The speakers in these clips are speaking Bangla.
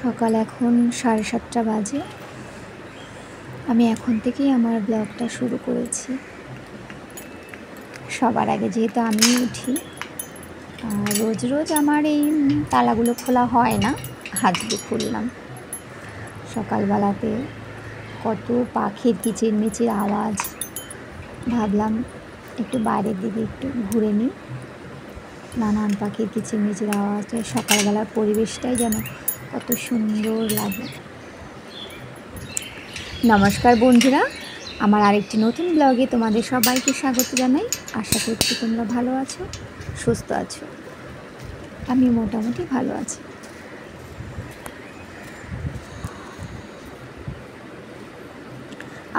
সকাল এখন 7:30 বাজে। আমি এখন থেকেই আমার ব্লগটা শুরু করেছি। সবার আগে যেহেতু আমি উঠি, রোজ রোজ আমার এই তালাগুলো খোলা হয় না, আজকে খুললাম। সকালবেলাতে কত পাখির কিচিরমিচির আওয়াজ, ভাবলাম একটু বাইরের দিকে একটু ঘুরে নিই। নানান পাখির কিচিরমিচির আওয়াজে সকালবেলার পরিবেশটাই যেন কত সুন্দর লাগে। নমস্কার বন্ধুরা, আমার আরেকটি নতুন ব্লগে তোমাদের সবাইকে স্বাগত জানাই। আশা করছি তোমরা ভালো আছো, সুস্থ আছো। আমি মোটামুটি ভালো আছি।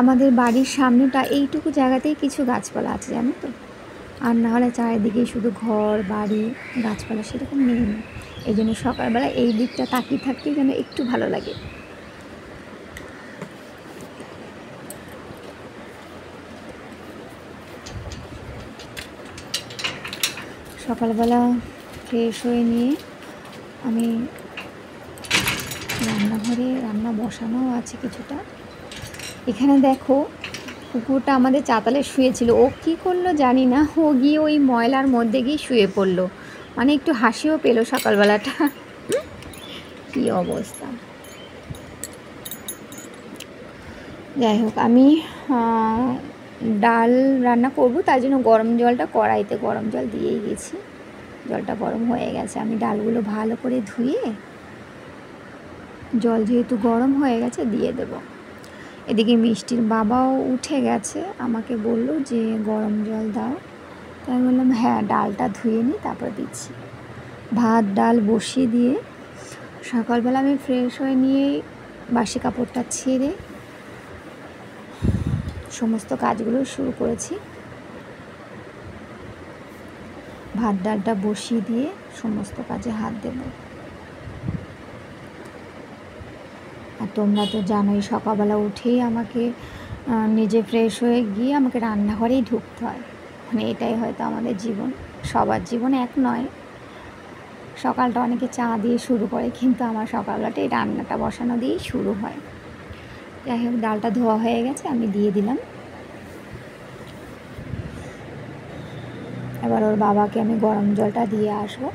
আমাদের বাড়ির সামনেটা এইটুকু জায়গাতেই কিছু গাছপালা আছে, জানো তো। আর না হলে চারিদিকে শুধু ঘর বাড়ি, গাছপালা সেরকম নেই। এই জন্য সকালবেলা এই দিকটা তাকিয়ে থাকতেই যেন একটু ভালো লাগে। সকালবেলা ফ্রেশ হয়ে নিয়ে আমি রান্নাঘরে রান্না বসানো আছে কিছুটা। এখানে দেখো, কুকুরটা আমাদের চাতালে শুয়েছিল, ও কী করলো জানি না, ও গিয়ে ওই ময়লার মধ্যে গিয়ে শুয়ে পড়লো। মানে একটু হাসিও পেলো সকালবেলাটা। কী অবস্থা। যাই হোক, আমি ডাল রান্না করব, তার জন্য গরম জলটা কড়াইতে গরম জল দিয়েই গেছি। জলটা গরম হয়ে গেছে, আমি ডালগুলো ভালো করে ধুয়ে, জল যেহেতু গরম হয়ে গেছে দিয়ে দেব। এদিকে মিষ্টির বাবাও উঠে গেছে, আমাকে বলল যে গরম জল দাও। তাই বললাম হ্যাঁ, ডালটা ধুয়ে নিই তারপর দিচ্ছি। ভাত ডাল বসিয়ে দিয়ে সকালবেলা আমি ফ্রেশ হয়ে নিয়ে বাসি কাপড়টা ছেড়ে সমস্ত কাজগুলো শুরু করেছি। ভাত ডালটা বসিয়ে দিয়ে সমস্ত কাজে হাত দেব। আর তোমরা তো জানোই, সকালবেলা উঠেই আমাকে নিজে ফ্রেশ হয়ে গিয়ে আমাকে রান্নাঘরেই ঢুকতে হয়। মানে এটাই হয়তো আমাদের জীবন, সবার জীবন এক নয়। সকালটা অনেকে চা দিয়ে শুরু করে, কিন্তু আমার সকালবেলাটা এই রান্নাটা বসানো দিয়েই শুরু হয়। যাই হোক, ডালটা ধোয়া হয়ে গেছে, আমি দিয়ে দিলাম। এবার ওর বাবাকে আমি গরম জলটা দিয়ে আসবো।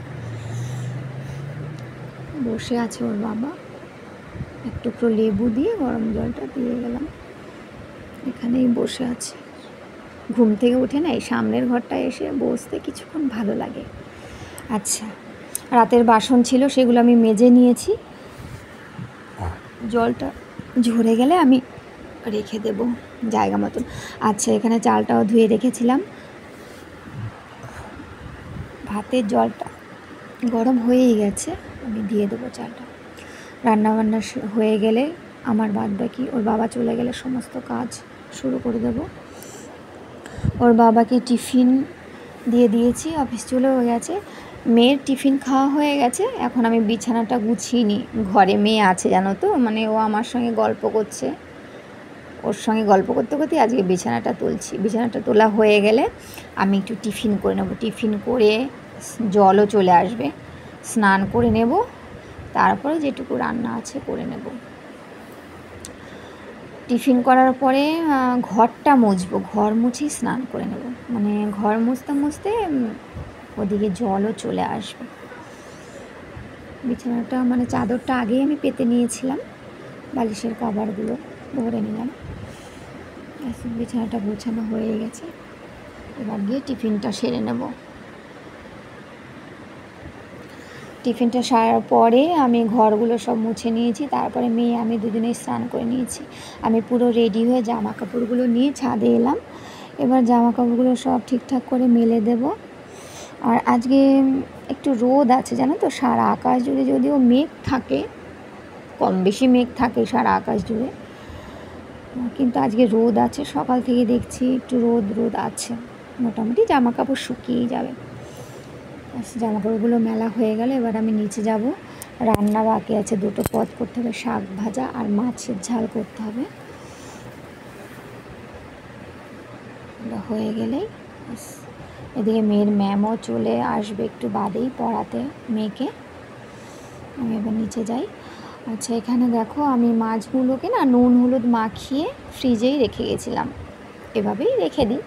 বসে আছে ওর বাবা, একটু লেবু দিয়ে গরম জলটা দিয়ে গেলাম। এখানেই বসে আছে। ঘুম থেকে উঠে না এই সামনের ঘরটায় এসে বসতে কিছুক্ষণ ভালো লাগে। আচ্ছা, রাতের বাসন ছিল, সেগুলো আমি মেজে নিয়েছি। জলটা ঝরে গেলে আমি রেখে দেব জায়গা মতন। আচ্ছা, এখানে চালটাও ধুয়ে রেখেছিলাম। ভাতের জলটা গরম হয়েই গেছে, আমি দিয়ে দেবো চালটা। রান্নাবান্না হয়ে গেলে আমার বাদ বাকি, ওর বাবা চলে গেলে সমস্ত কাজ শুরু করে দেব। ওর বাবাকে টিফিন দিয়ে দিয়েছি, অফিস চলেও গেছে। মেয়ের টিফিন খাওয়া হয়ে গেছে। এখন আমি বিছানাটা গুছিয়ে নিই। ঘরে মেয়ে আছে জানো তো, মানে ও আমার সঙ্গে গল্প করছে। ওর সঙ্গে গল্প করতে করতে আজকে বিছানাটা তুলছি। বিছানাটা তোলা হয়ে গেলে আমি একটু টিফিন করে নেব। টিফিন করে জলও চলে আসবে, স্নান করে নেব, তারপরে যেটুকু রান্না আছে করে নেব। টিফিন করার পরে ঘরটা মুছবো, ঘর মুছেই স্নান করে নেব। মানে ঘর মুছতে মুছতে ওদিকে জলও চলে আসবে। বিছানাটা মানে চাদরটা আগেই আমি পেতে নিয়েছিলাম, বালিশের কভারগুলো ভরে নিলাম। বিছানাটা গোছানো হয়ে গেছে, এবার গিয়ে টিফিনটা সেরে নেব। টিফিনটা সারার পরে আমি ঘরগুলো সব মুছে নিয়েছি, তারপরে মেয়ে আমি দুজনেই স্নান করে নিয়েছি। আমি পুরো রেডি হয়ে জামা কাপড়গুলো নিয়ে ছাদে এলাম। এবার জামা কাপড়গুলো সব ঠিকঠাক করে মেলে দেব। আর আজকে একটু রোদ আছে জানো তো, সারা আকাশ জুড়ে যদিও মেঘ থাকে, কম বেশি মেঘ থাকে সারা আকাশ জুড়ে, কিন্তু আজকে রোদ আছে। সকাল থেকে দেখছি একটু রোদ আছে, মোটামুটি জামা কাপড় শুকিয়েই যাবে। জামা কাপড়গুলো মেলা হয়ে গেলে এবার আমি নিচে যাব। রান্না বাকি আছে, দুটো পদ করতে হবে, শাক ভাজা আর মাছের ঝাল করতে হবে। হয়ে গেলেই এদিকে মেয়ের ম্যামও চলে আসবে একটু বাদেই পড়াতে মেয়েকে। আমি এবার নিচে যাই। আচ্ছা, এখানে দেখো আমি মাছগুলোকে না নুন হলুদ মাখিয়ে ফ্রিজেই রেখে গেছিলাম, এভাবেই রেখে দিই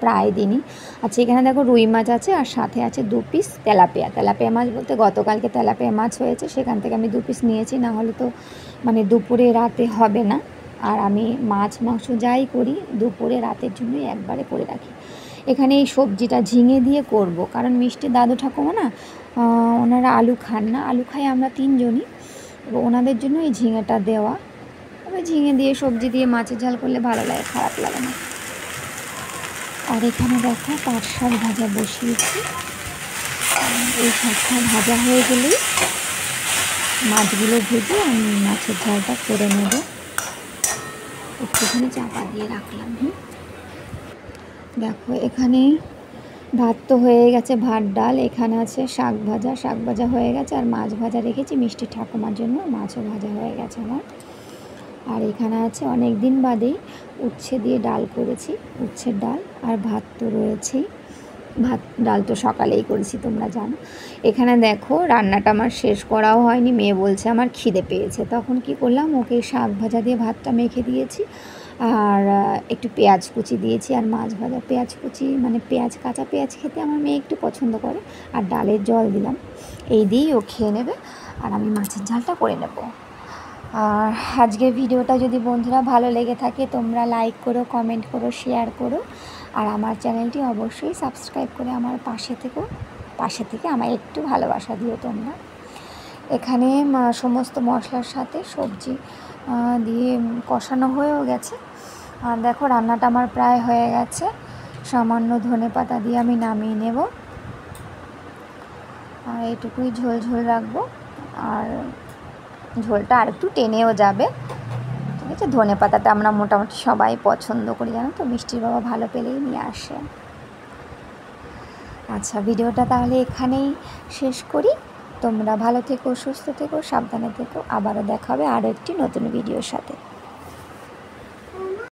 প্রায় দিনই। আচ্ছা, এখানে দেখো রুই মাছ আছে আর সাথে আছে 2 পিস তেলাপিয়া। তেলাপিয়া মাছ বলতে গতকালকে তেলাপিয়া মাছ হয়েছে, সেখান থেকে আমি 2 পিস নিয়েছি, না হলে তো মানে দুপুরে রাতে হবে না। আর আমি মাছ মাংস যাই করি দুপুরে রাতের জন্যই একবারে করে রাখি। এখানে এই সবজিটা ঝিঙে দিয়ে করব, কারণ মিষ্টি দাদু ঠাকুমা না ওনারা আলু খান না, আলু খাই আমরা 3 জনই, ওনাদের জন্য এই ঝিঙেটা দেওয়া। তবে ঝিঙে দিয়ে সবজি দিয়ে মাছের ঝাল করলে ভালো লাগে, খারাপ লাগে না। আর এখানে দেখো পাট শাক ভাজা বসিয়েছি। এই শাকটা ভাজা হয়ে গেলেই মাছগুলো ভেজে আমি মাছের ঝালটা করে নেব। একটুখানি চাপা দিয়ে রাখলাম। দেখো এখানে ভাত তো হয়ে গেছে, ভাত ডাল, এখানে আছে শাক ভাজা হয়ে গেছে, আর মাছ ভাজা রেখেছি মিষ্টি ঠাকুমার জন্য, মাছও ভাজা হয়ে গেছে আমার। আর এখানে আছে অনেক দিন বাদেই উচ্ছে দিয়ে ডাল করেছি, উচ্ছের ডাল, আর ভাত তো রয়েছেই। ভাত ডাল তো সকালেই করেছি তোমরা জানো। এখানে দেখো রান্নাটা আমার শেষ করাও হয়নি, মেয়ে বলছে আমার খিদে পেয়েছে, তখন কি করলাম, ওকে শাক ভাজা দিয়ে ভাতটা মেখে দিয়েছি, আর একটু পেঁয়াজ কুচি দিয়েছি, আর মাছ ভাজা। পেঁয়াজ কুচি মানে পেঁয়াজ, কাঁচা পেঁয়াজ খেতে আমার মেয়ে একটু পছন্দ করে, আর ডালের জল দিলাম, এই দিয়েই ও খেয়ে নেবে, আর আমি মাছের ঝালটা করে নেব। আর আজকের ভিডিওটা যদি বন্ধুরা ভালো লেগে থাকে তোমরা লাইক করো, কমেন্ট করো, শেয়ার করো, আর আমার চ্যানেলটি অবশ্যই সাবস্ক্রাইব করে আমার পাশে থেকে আমায় একটু ভালোবাসা দিও তোমরা। এখানে সমস্ত মশলার সাথে সবজি দিয়ে কষানো হয়েও গেছে, আর দেখো রান্নাটা আমার প্রায় হয়ে গেছে। সামান্য ধনেপাতা দিয়ে আমি নামিয়ে নেব, আর এইটুকুই ঝোল ঝোল রাখবো, আর ঝোলটা আর একটু টেনেও যাবে, ঠিক আছে। ধনেপাতাটা আমরা মোটামুটি সবাই পছন্দ করি, জানো তো, মিষ্টির বাবা ভালো পেলেই নিয়ে আসে। আচ্ছা, ভিডিওটা তাহলে এখানেই শেষ করি। তোমরা ভালো থেকো, সুস্থ থেকো, সাবধানে থেকো, আবারও দেখা হবে আরও একটি নতুন ভিডিওর সাথে।